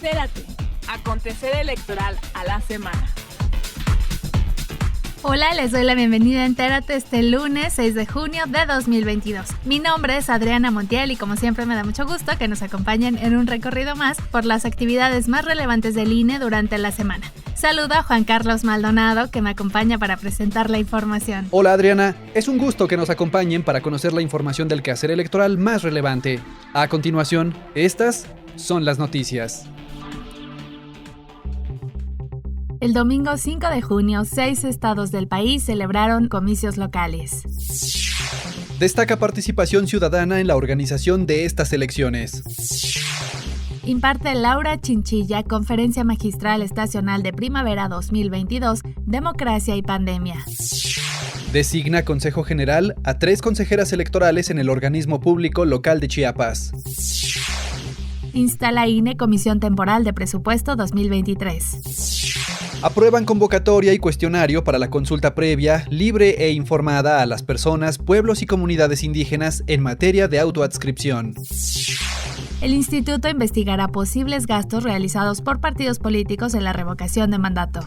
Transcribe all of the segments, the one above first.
Entérate. Acontecer electoral a la semana. Hola, les doy la bienvenida a Entérate este lunes 6 de junio de 2022. Mi nombre es Adriana Montiel y como siempre me da mucho gusto que nos acompañen en un recorrido más por las actividades más relevantes del INE durante la semana. Saludo a Juan Carlos Maldonado, que me acompaña para presentar la información. Hola Adriana, es un gusto que nos acompañen para conocer la información del quehacer electoral más relevante. A continuación, estas son las noticias. El domingo 5 de junio, 6 estados del país celebraron comicios locales. Destaca participación ciudadana en la organización de estas elecciones. Imparte Laura Chinchilla, Conferencia Magistral Estacional de Primavera 2022, Democracia y Pandemia. Designa Consejo General a 3 consejeras electorales en el organismo público local de Chiapas. Instala INE Comisión Temporal de Presupuesto 2023. Aprueban convocatoria y cuestionario para la consulta previa, libre e informada a las personas, pueblos y comunidades indígenas en materia de autoadscripción. El instituto investigará posibles gastos realizados por partidos políticos en la revocación de mandato.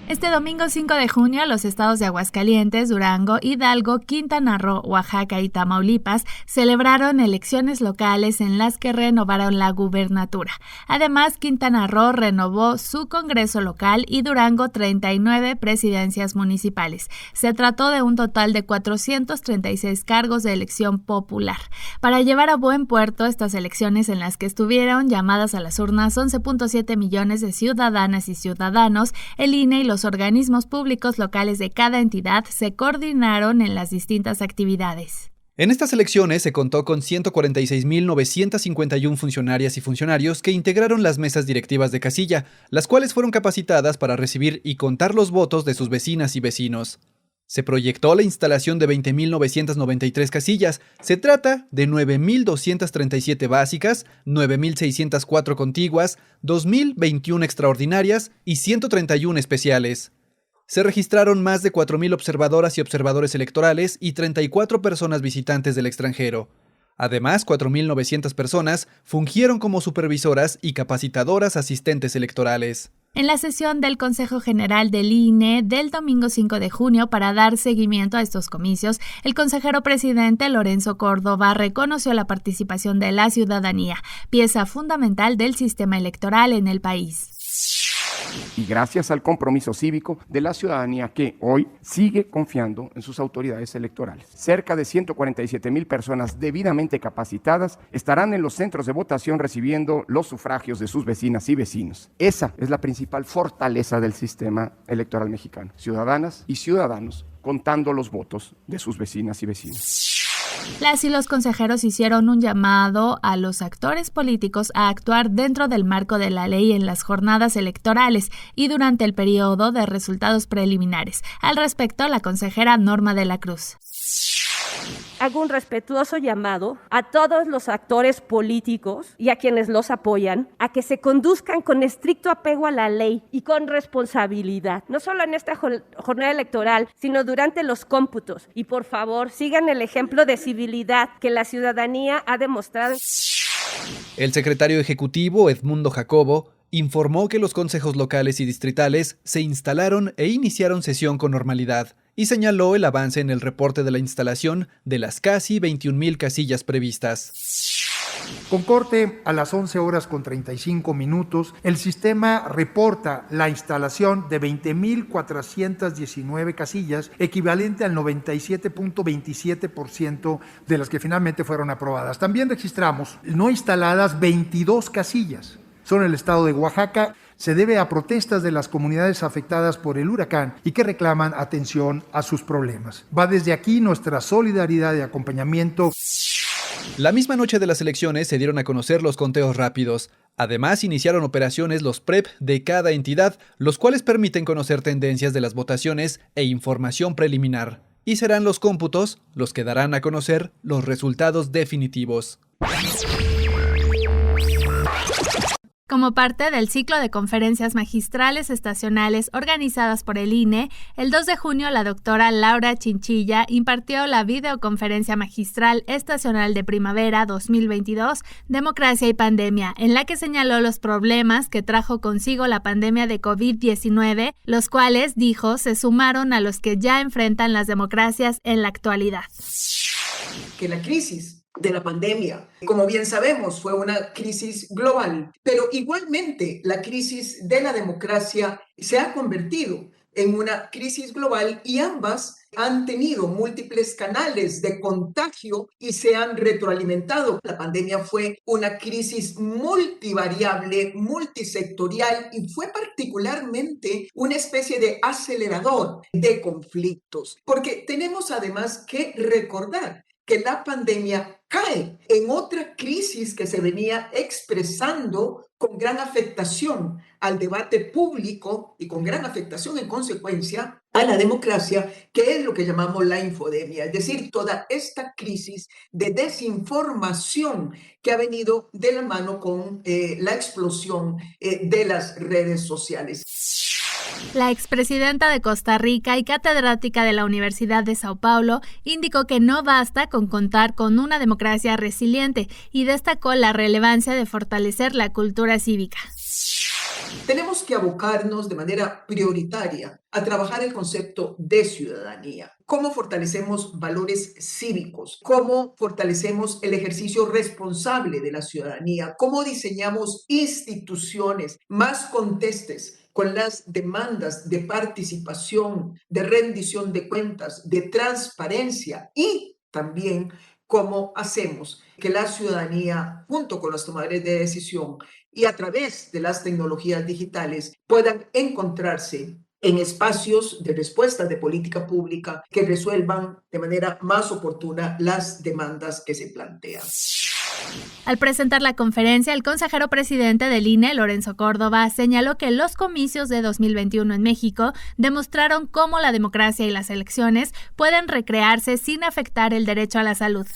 Este domingo 5 de junio, los estados de Aguascalientes, Durango, Hidalgo, Quintana Roo, Oaxaca y Tamaulipas celebraron elecciones locales en las que renovaron la gubernatura. Además, Quintana Roo renovó su Congreso local y Durango 39 presidencias municipales. Se trató de un total de 436 cargos de elección popular. Para llevar a buen puerto estas elecciones en las que estuvieron llamadas a las urnas 11.7 millones de ciudadanas y ciudadanos, el INE y los organismos públicos locales de cada entidad se coordinaron en las distintas actividades. En estas elecciones se contó con 146.951 funcionarias y funcionarios que integraron las mesas directivas de casilla, las cuales fueron capacitadas para recibir y contar los votos de sus vecinas y vecinos. Se proyectó la instalación de 20.993 casillas. Se trata de 9.237 básicas, 9.604 contiguas, 2.021 extraordinarias y 131 especiales. Se registraron más de 4.000 observadoras y observadores electorales y 34 personas visitantes del extranjero. Además, 4.900 personas fungieron como supervisoras y capacitadoras asistentes electorales. En la sesión del Consejo General del INE del domingo 5 de junio para dar seguimiento a estos comicios, el consejero presidente Lorenzo Córdoba reconoció la participación de la ciudadanía, pieza fundamental del sistema electoral en el país. Y gracias al compromiso cívico de la ciudadanía que hoy sigue confiando en sus autoridades electorales. Cerca de 147,000 personas debidamente capacitadas estarán en los centros de votación recibiendo los sufragios de sus vecinas y vecinos. Esa es la principal fortaleza del sistema electoral mexicano. Ciudadanas y ciudadanos contando los votos de sus vecinas y vecinos. Las y los consejeros hicieron un llamado a los actores políticos a actuar dentro del marco de la ley en las jornadas electorales y durante el periodo de resultados preliminares. Al respecto, la consejera Norma de la Cruz. Hago un respetuoso llamado a todos los actores políticos y a quienes los apoyan a que se conduzcan con estricto apego a la ley y con responsabilidad, no solo en esta jornada electoral, sino durante los cómputos. Y por favor, sigan el ejemplo de civilidad que la ciudadanía ha demostrado. El secretario ejecutivo, Edmundo Jacobo, informó que los consejos locales y distritales se instalaron e iniciaron sesión con normalidad y señaló el avance en el reporte de la instalación de las casi 21,000 casillas previstas. Con corte a las 11:35, el sistema reporta la instalación de 20,419 casillas, equivalente al 97.27% de las que finalmente fueron aprobadas. También registramos no instaladas 22 casillas. Son el estado de Oaxaca. Se debe a protestas de las comunidades afectadas por el huracán y que reclaman atención a sus problemas. Va desde aquí nuestra solidaridad y acompañamiento. La misma noche de las elecciones se dieron a conocer los conteos rápidos. Además, iniciaron operaciones los PREP de cada entidad, los cuales permiten conocer tendencias de las votaciones e información preliminar. Y serán los cómputos los que darán a conocer los resultados definitivos. Como parte del ciclo de conferencias magistrales estacionales organizadas por el INE, el 2 de junio la doctora Laura Chinchilla impartió la videoconferencia magistral estacional de primavera 2022, Democracia y Pandemia, en la que señaló los problemas que trajo consigo la pandemia de COVID-19, los cuales, dijo, se sumaron a los que ya enfrentan las democracias en la actualidad. Que la crisis de la pandemia, como bien sabemos, fue una crisis global, pero igualmente la crisis de la democracia se ha convertido en una crisis global y ambas han tenido múltiples canales de contagio y se han retroalimentado. La pandemia fue una crisis multivariable, multisectorial y fue particularmente una especie de acelerador de conflictos, porque tenemos además que recordar que la pandemia cae en otra crisis que se venía expresando con gran afectación al debate público y con gran afectación en consecuencia a la democracia, que es lo que llamamos la infodemia, es decir, toda esta crisis de desinformación que ha venido de la mano con la explosión de las redes sociales. La expresidenta de Costa Rica y catedrática de la Universidad de Sao Paulo indicó que no basta con contar con una democracia resiliente y destacó la relevancia de fortalecer la cultura cívica. Tenemos que abocarnos de manera prioritaria a trabajar el concepto de ciudadanía. ¿Cómo fortalecemos valores cívicos? ¿Cómo fortalecemos el ejercicio responsable de la ciudadanía? ¿Cómo diseñamos instituciones más contestes con las demandas de participación, de rendición de cuentas, de transparencia y también cómo hacemos que la ciudadanía, junto con los tomadores de decisión y a través de las tecnologías digitales, puedan encontrarse en espacios de respuesta de política pública que resuelvan de manera más oportuna las demandas que se plantean. Al presentar la conferencia, el consejero presidente del INE, Lorenzo Córdoba, señaló que los comicios de 2021 en México demostraron cómo la democracia y las elecciones pueden recrearse sin afectar el derecho a la salud.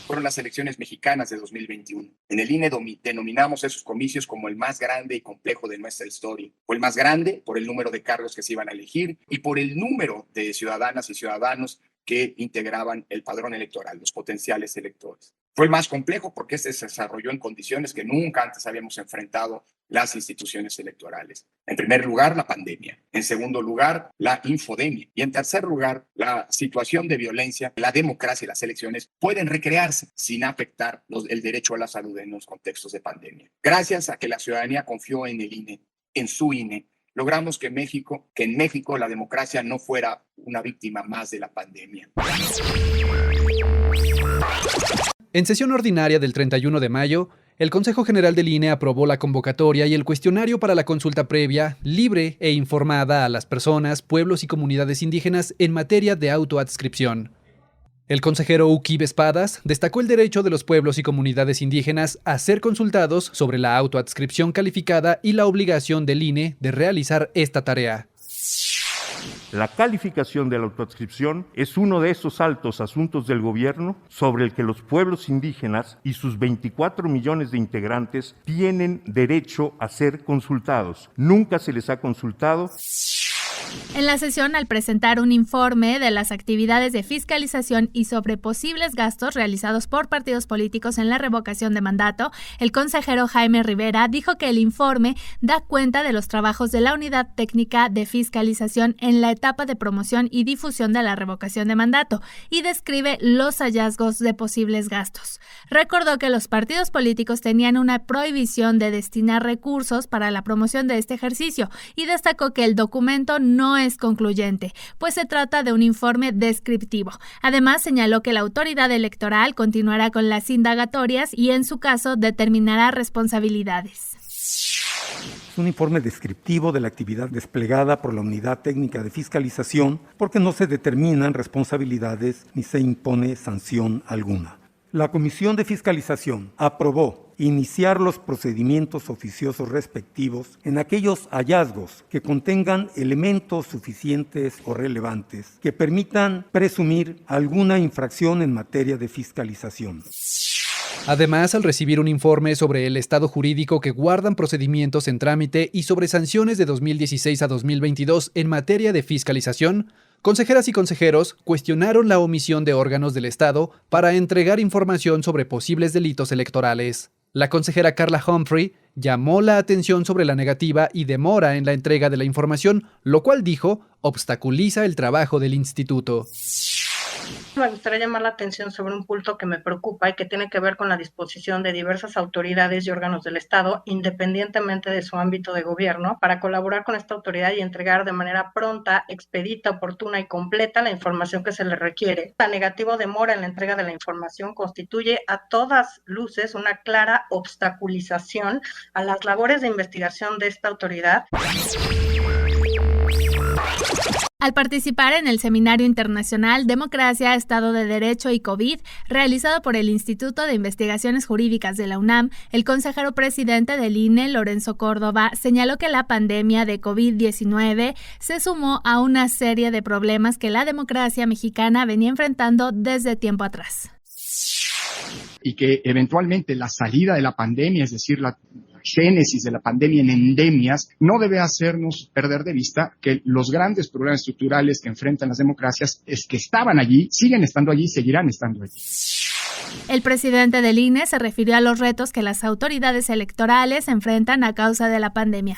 Fueron las elecciones mexicanas de 2021. En el INE denominamos esos comicios como el más grande y complejo de nuestra historia. Fue el más grande por el número de cargos que se iban a elegir y por el número de ciudadanas y ciudadanos que integraban el padrón electoral, los potenciales electores. Fue el más complejo porque se desarrolló en condiciones que nunca antes habíamos enfrentado las instituciones electorales. En primer lugar, la pandemia. En segundo lugar, la infodemia. Y en tercer lugar, la situación de violencia. La democracia y las elecciones pueden recrearse sin afectar el derecho a la salud en los contextos de pandemia. Gracias a que la ciudadanía confió en el INE, en su INE, logramos que en México la democracia no fuera una víctima más de la pandemia. En sesión ordinaria del 31 de mayo, el Consejo General del INE aprobó la convocatoria y el cuestionario para la consulta previa, libre e informada a las personas, pueblos y comunidades indígenas en materia de autoadscripción. El consejero Uki Espadas destacó el derecho de los pueblos y comunidades indígenas a ser consultados sobre la autoadscripción calificada y la obligación del INE de realizar esta tarea. La calificación de la autoadscripción es uno de esos altos asuntos del gobierno sobre el que los pueblos indígenas y sus 24 millones de integrantes tienen derecho a ser consultados. Nunca se les ha consultado. En la sesión, al presentar un informe de las actividades de fiscalización y sobre posibles gastos realizados por partidos políticos en la revocación de mandato, el consejero Jaime Rivera dijo que el informe da cuenta de los trabajos de la Unidad Técnica de Fiscalización en la etapa de promoción y difusión de la revocación de mandato y describe los hallazgos de posibles gastos. Recordó que los partidos políticos tenían una prohibición de destinar recursos para la promoción de este ejercicio y destacó que el documento no es concluyente, pues se trata de un informe descriptivo. Además, señaló que la autoridad electoral continuará con las indagatorias y, en su caso, determinará responsabilidades. Es un informe descriptivo de la actividad desplegada por la Unidad Técnica de Fiscalización porque no se determinan responsabilidades ni se impone sanción alguna. La Comisión de Fiscalización aprobó iniciar los procedimientos oficiosos respectivos en aquellos hallazgos que contengan elementos suficientes o relevantes que permitan presumir alguna infracción en materia de fiscalización. Además, al recibir un informe sobre el estado jurídico que guardan procedimientos en trámite y sobre sanciones de 2016 a 2022 en materia de fiscalización, consejeras y consejeros cuestionaron la omisión de órganos del Estado para entregar información sobre posibles delitos electorales. La consejera Carla Humphrey llamó la atención sobre la negativa y demora en la entrega de la información, lo cual dijo obstaculiza el trabajo del instituto. Me gustaría llamar la atención sobre un punto que me preocupa y que tiene que ver con la disposición de diversas autoridades y órganos del Estado, independientemente de su ámbito de gobierno, para colaborar con esta autoridad y entregar de manera pronta, expedita, oportuna y completa la información que se le requiere. La negativa o demora en la entrega de la información constituye a todas luces una clara obstaculización a las labores de investigación de esta autoridad. Al participar en el Seminario Internacional Democracia, Estado de Derecho y COVID, realizado por el Instituto de Investigaciones Jurídicas de la UNAM, el consejero presidente del INE, Lorenzo Córdoba, señaló que la pandemia de COVID-19 se sumó a una serie de problemas que la democracia mexicana venía enfrentando desde tiempo atrás. Y que eventualmente la salida de la pandemia, es decir, la génesis de la pandemia en endemias, no debe hacernos perder de vista que los grandes problemas estructurales que enfrentan las democracias es que estaban allí, siguen estando allí y seguirán estando allí. El presidente del INE se refirió a los retos que las autoridades electorales enfrentan a causa de la pandemia.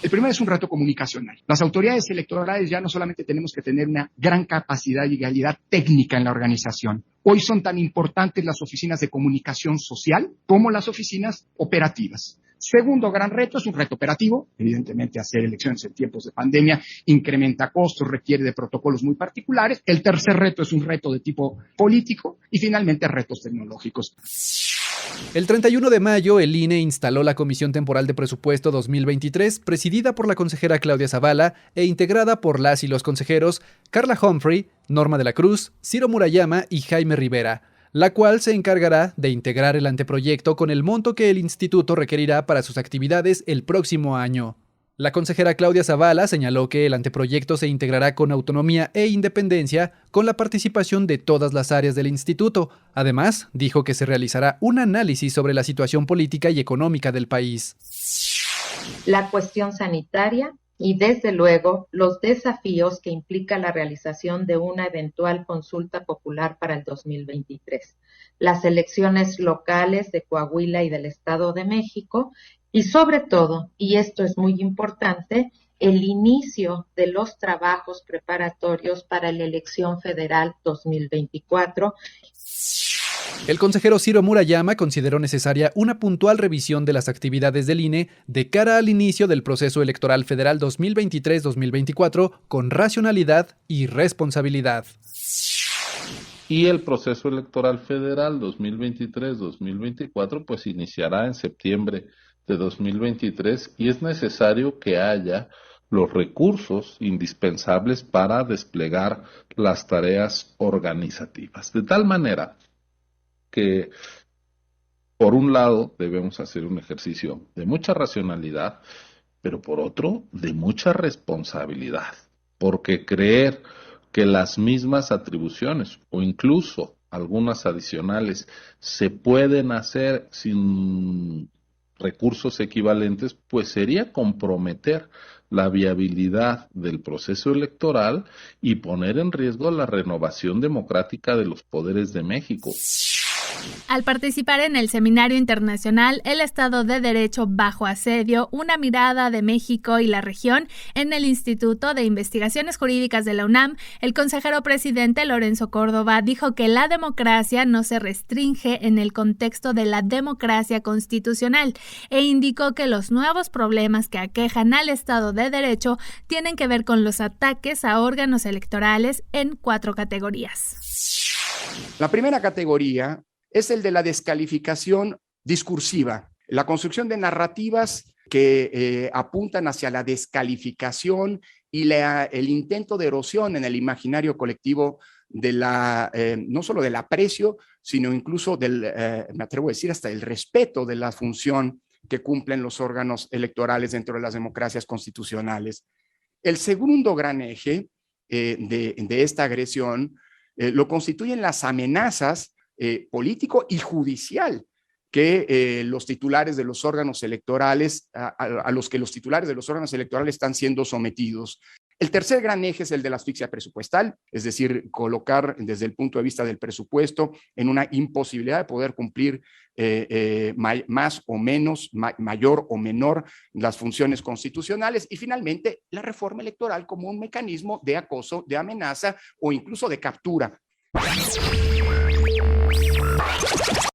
El primero es un reto comunicacional. Las autoridades electorales ya no solamente tenemos que tener una gran capacidad y calidad técnica en la organización. Hoy son tan importantes las oficinas de comunicación social como las oficinas operativas. Segundo gran reto es un reto operativo. Evidentemente, hacer elecciones en tiempos de pandemia incrementa costos, requiere de protocolos muy particulares. El tercer reto es un reto de tipo político y finalmente retos tecnológicos. El 31 de mayo, el INE instaló la Comisión Temporal de Presupuesto 2023, presidida por la consejera Claudia Zavala e integrada por las y los consejeros Carla Humphrey, Norma de la Cruz, Ciro Murayama y Jaime Rivera, la cual se encargará de integrar el anteproyecto con el monto que el instituto requerirá para sus actividades el próximo año. La consejera Claudia Zavala señaló que el anteproyecto se integrará con autonomía e independencia con la participación de todas las áreas del instituto. Además, dijo que se realizará un análisis sobre la situación política y económica del país. La cuestión sanitaria y, desde luego, los desafíos que implica la realización de una eventual consulta popular para el 2023, las elecciones locales de Coahuila y del Estado de México, y sobre todo, y esto es muy importante, el inicio de los trabajos preparatorios para la elección federal 2024. El consejero Ciro Murayama consideró necesaria una puntual revisión de las actividades del INE de cara al inicio del proceso electoral federal 2023-2024 con racionalidad y responsabilidad. Y el proceso electoral federal 2023-2024 pues iniciará en septiembre de 2023 y es necesario que haya los recursos indispensables para desplegar las tareas organizativas. De tal manera que, por un lado, debemos hacer un ejercicio de mucha racionalidad, pero por otro, de mucha responsabilidad, porque creer que las mismas atribuciones o incluso algunas adicionales se pueden hacer sin recursos equivalentes, pues sería comprometer la viabilidad del proceso electoral y poner en riesgo la renovación democrática de los poderes de México. Al participar en el Seminario Internacional El Estado de Derecho bajo asedio, una mirada de México y la región en el Instituto de Investigaciones Jurídicas de la UNAM, el consejero presidente Lorenzo Córdoba dijo que la democracia no se restringe en el contexto de la democracia constitucional e indicó que los nuevos problemas que aquejan al Estado de Derecho tienen que ver con los ataques a órganos electorales en 4 categorías. La primera categoría es el de la descalificación discursiva, la construcción de narrativas que apuntan hacia la descalificación y el intento de erosión en el imaginario colectivo de no solo del aprecio, sino incluso me atrevo a decir, hasta el respeto de la función que cumplen los órganos electorales dentro de las democracias constitucionales. El segundo gran eje de esta agresión lo constituyen las amenazas político y judicial que los titulares de los órganos electorales, a los que los titulares de los órganos electorales están siendo sometidos. El tercer gran eje es el de la asfixia presupuestal, es decir, colocar desde el punto de vista del presupuesto en una imposibilidad de poder cumplir más o menos, mayor o menor las funciones constitucionales, y finalmente la reforma electoral como un mecanismo de acoso, de amenaza o incluso de captura.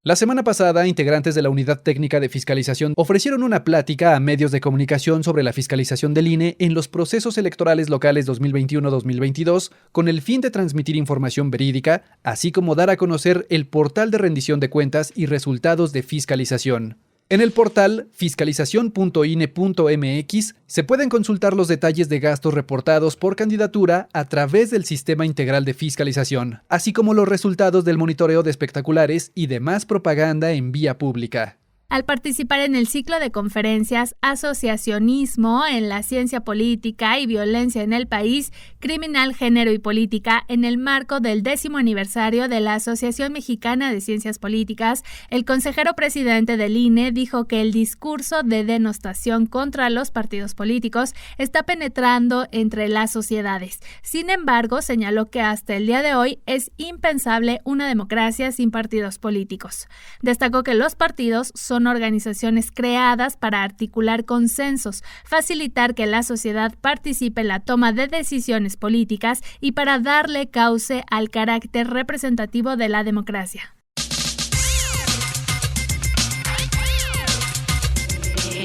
La semana pasada, integrantes de la Unidad Técnica de Fiscalización ofrecieron una plática a medios de comunicación sobre la fiscalización del INE en los procesos electorales locales 2021-2022, con el fin de transmitir información verídica, así como dar a conocer el portal de rendición de cuentas y resultados de fiscalización. En el portal fiscalización.ine.mx se pueden consultar los detalles de gastos reportados por candidatura a través del Sistema Integral de Fiscalización, así como los resultados del monitoreo de espectaculares y demás propaganda en vía pública. Al participar en el ciclo de conferencias Asociacionismo en la Ciencia Política y Violencia en el País, Criminal, Género y Política, en el marco del 10º aniversario de la Asociación Mexicana de Ciencias Políticas, el consejero presidente del INE dijo que el discurso de denostación contra los partidos políticos está penetrando entre las sociedades. Sin embargo, señaló que hasta el día de hoy es impensable una democracia sin partidos políticos. Destacó que los partidos son organizaciones creadas para articular consensos, facilitar que la sociedad participe en la toma de decisiones políticas y para darle cauce al carácter representativo de la democracia.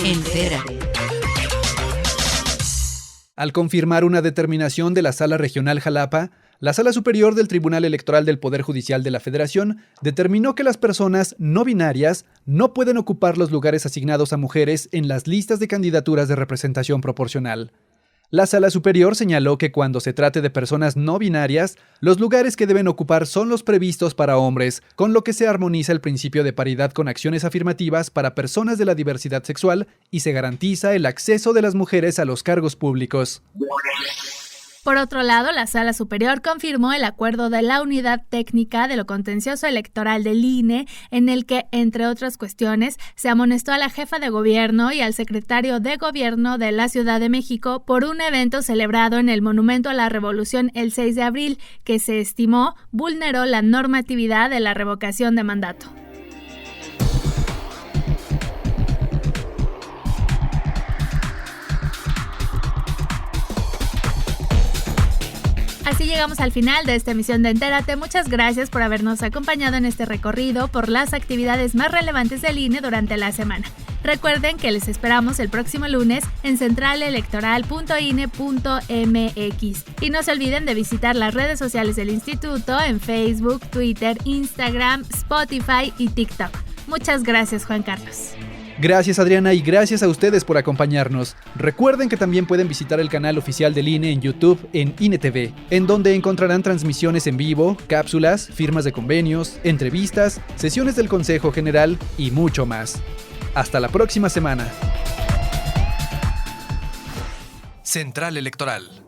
Entérate. Al confirmar una determinación de la Sala Regional Jalapa, la Sala Superior del Tribunal Electoral del Poder Judicial de la Federación determinó que las personas no binarias no pueden ocupar los lugares asignados a mujeres en las listas de candidaturas de representación proporcional. La Sala Superior señaló que cuando se trate de personas no binarias, los lugares que deben ocupar son los previstos para hombres, con lo que se armoniza el principio de paridad con acciones afirmativas para personas de la diversidad sexual y se garantiza el acceso de las mujeres a los cargos públicos. Por otro lado, la Sala Superior confirmó el acuerdo de la Unidad Técnica de lo Contencioso Electoral del INE, en el que, entre otras cuestiones, se amonestó a la jefa de gobierno y al secretario de gobierno de la Ciudad de México por un evento celebrado en el Monumento a la Revolución el 6 de abril, que se estimó vulneró la normatividad de la revocación de mandato. Así llegamos al final de esta emisión de Entérate. Muchas gracias por habernos acompañado en este recorrido por las actividades más relevantes del INE durante la semana. Recuerden que les esperamos el próximo lunes en centralelectoral.ine.mx. Y no se olviden de visitar las redes sociales del instituto en Facebook, Twitter, Instagram, Spotify y TikTok. Muchas gracias, Juan Carlos. Gracias, Adriana, y gracias a ustedes por acompañarnos. Recuerden que también pueden visitar el canal oficial del INE en YouTube en INETV, en donde encontrarán transmisiones en vivo, cápsulas, firmas de convenios, entrevistas, sesiones del Consejo General y mucho más. Hasta la próxima semana. Central Electoral.